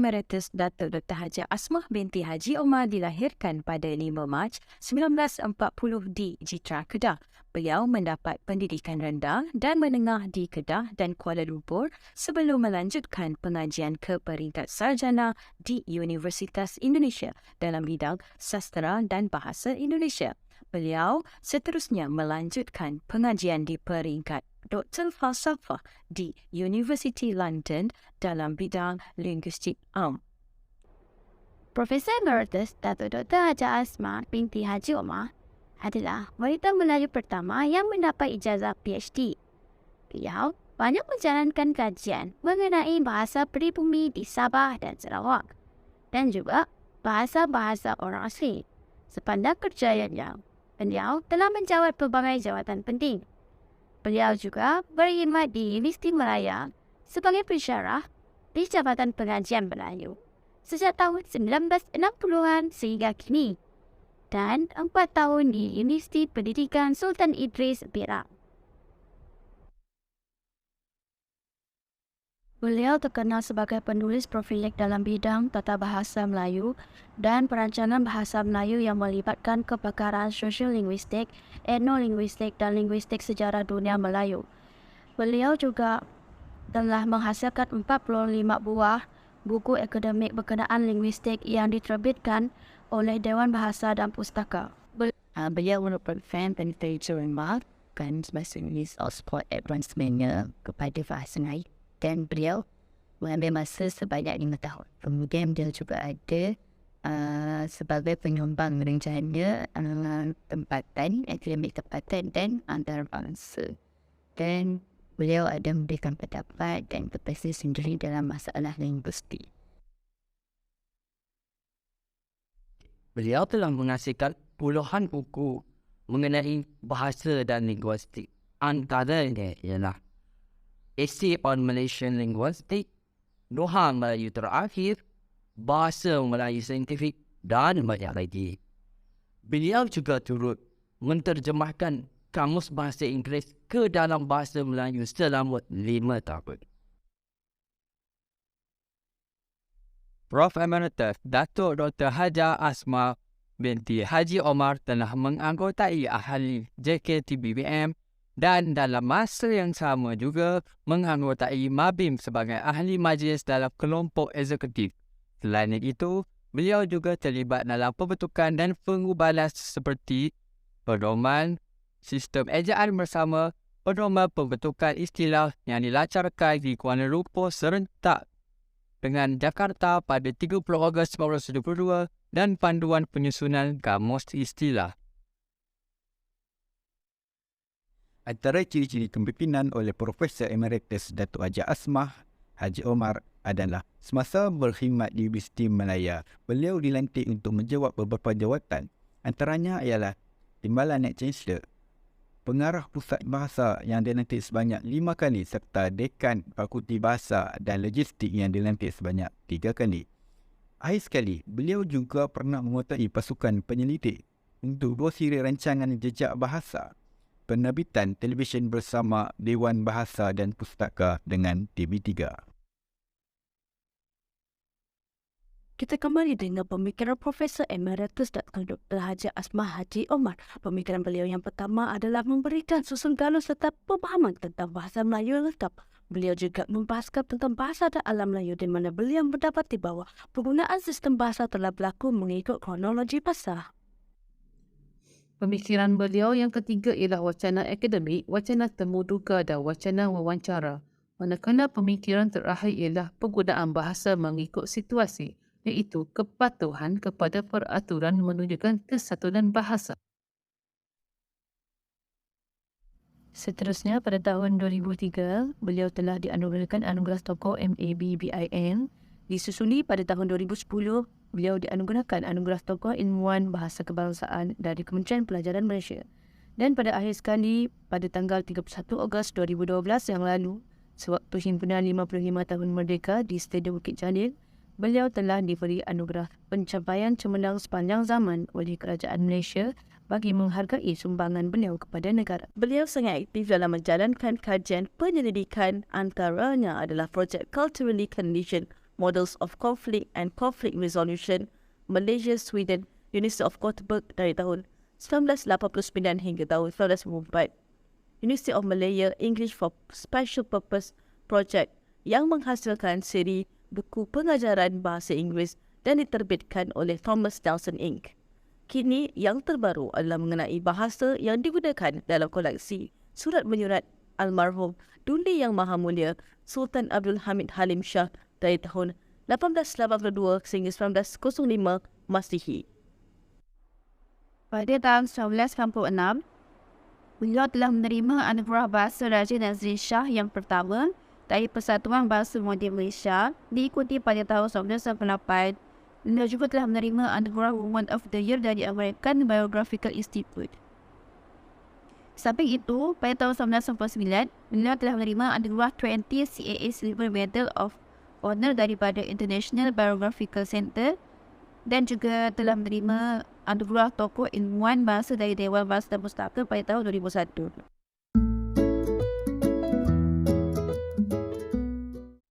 Emeritus Datuk Dr. Haji Asmah binti Haji Omar dilahirkan pada 5 Mac 1940 di Jitra, Kedah. Beliau mendapat pendidikan rendah dan menengah di Kedah dan Kuala Lumpur sebelum melanjutkan pengajian ke peringkat sarjana di Universitas Indonesia dalam bidang sastera dan bahasa Indonesia. Beliau seterusnya melanjutkan pengajian di peringkat Dr. Falsafah di University London dalam bidang linguistik am. Profesor Emeritus Datuk Dr. Haji Asmah binti Haji Omar adalah wanita Melayu pertama yang mendapat ijazah PhD. Beliau banyak menjalankan kajian mengenai bahasa pribumi di Sabah dan Sarawak dan juga bahasa-bahasa orang asli. Sepanjang kerjaannya, beliau telah menjawat pelbagai jawatan penting. Beliau juga berkhidmat di Universiti Malaya sebagai pensyarah di Jabatan Pengajian Melayu sejak tahun 1960-an sehingga kini dan 4 tahun di Universiti Pendidikan Sultan Idris Perak. Beliau terkenal sebagai penulis profilik dalam bidang tata bahasa Melayu dan perancangan bahasa Melayu yang melibatkan kepakaran sosial-linguistik, etnolinguistik dan linguistik sejarah dunia Melayu. Beliau juga telah menghasilkan 45 buah buku akademik berkenaan linguistik yang diterbitkan oleh Dewan Bahasa dan Pustaka. Beliau merupakan peneliti remark dan spesialis sport advancementnya kepada bahasa Melayu. Dan beliau mengambil masa sebanyak 5 tahun. Kemudian dia juga ada sebagai penyumbang rencana tempatan, akademik tempatan dan antarabangsa. Dan beliau ada memberikan pendapat dan perspektif sendiri dalam masalah linguistik. Beliau telah menghasilkan puluhan buku mengenai bahasa dan linguistik. Antaranya ialah Essay on Malaysian Linguistic, Doha Melayu Terakhir, Bahasa Melayu Saintifik dan banyak lagi. Beliau juga turut menterjemahkan Kamus Bahasa Inggeris ke dalam bahasa Melayu selama 5 tahun. Prof. Emeritus Datuk Dr. Haji Asmah binti Haji Omar telah menganggotai ahli JKTBBM dan dalam masa yang sama juga menganggotai MABIM sebagai ahli majlis dalam kelompok eksekutif. Selain itu, beliau juga terlibat dalam pembentukan dan pengubahan seperti pedoman sistem ejaan bersama, pedoman pembentukan istilah yang dilancarkan di Kuala Lumpur serentak dengan Jakarta pada 30 Ogos 1972 dan panduan penyusunan kamus istilah. Antara ciri-ciri kepimpinan oleh Profesor Emeritus Datuk Haji Asmah Haji Omar adalah semasa berkhidmat di Universiti Malaya, beliau dilantik untuk menjawab beberapa jawatan. Antaranya ialah Timbalan Naib Chancellor, Pengarah Pusat Bahasa yang dilantik sebanyak 5 kali serta Dekan Fakulti Bahasa dan Logistik yang dilantik sebanyak 3 kali. Akhir sekali, beliau juga pernah menguasai pasukan penyelidik untuk 2 siri rancangan jejak bahasa, penerbitan televisyen bersama Dewan Bahasa dan Pustaka dengan TV3. Kita kembali dengan pemikiran Profesor Emeritus Dr. Haji Asmah Haji Omar. Pemikiran beliau yang pertama adalah memberikan susun galon serta pemahaman tentang bahasa Melayu yang lengkap. Beliau juga membahaskan tentang bahasa dan alam Melayu di mana beliau mendapati bahawa penggunaan sistem bahasa telah berlaku mengikut kronologi bahasa. Pemikiran beliau yang ketiga ialah wacana akademik, wacana temu duga dan wacana wawancara. Manakala pemikiran terakhir ialah penggunaan bahasa mengikut situasi, iaitu kepatuhan kepada peraturan menunjukkan kesatuan bahasa. Seterusnya, pada tahun 2003, beliau telah dianugerahkan anugerah tokoh MABBIN. Disusuli pada tahun 2010, beliau dianugerahkan anugerah tokoh ilmuwan bahasa kebangsaan dari Kementerian Pelajaran Malaysia. Dan pada akhir sekali, pada tanggal 31 Ogos 2012 yang lalu, sewaktu himpunan 55 tahun merdeka di Stadium Bukit Jalil, beliau telah diberi anugerah pencapaian cemerlang sepanjang zaman oleh Kerajaan Malaysia bagi menghargai sumbangan beliau kepada negara. Beliau sangat aktif dalam menjalankan kajian penyelidikan, antaranya adalah projek Culturally Conditioned Models of Conflict and Conflict Resolution, Malaysia, Sweden, University of Gothenburg dari tahun 1989 hingga tahun 1994. University of Malaya English for Special Purpose Project yang menghasilkan siri buku pengajaran bahasa Inggeris dan diterbitkan oleh Thomas Nelson Inc. Kini yang terbaru adalah mengenai bahasa yang digunakan dalam koleksi surat menyurat almarhum Duli Yang Maha Mulia Sultan Abdul Hamid Halim Shah dari tahun 1882 sehingga 1905 Masihi. Pada tahun 1996, beliau telah menerima anugerah Bahasa Raja Nazrin Shah yang pertama dari Persatuan Bahasa Moden Malaysia, diikuti pada tahun 1998. Beliau juga telah menerima anugerah Woman of the Year dari American Biographical Institute. Samping itu, pada tahun 1999, beliau telah menerima anugerah 20 CAA Silver Medal of Honor daripada International Biographical Centre dan juga telah menerima anugerah tokoh ilmuwan bahasa dari Dewan Bahasa dan Pustaka pada tahun 2001.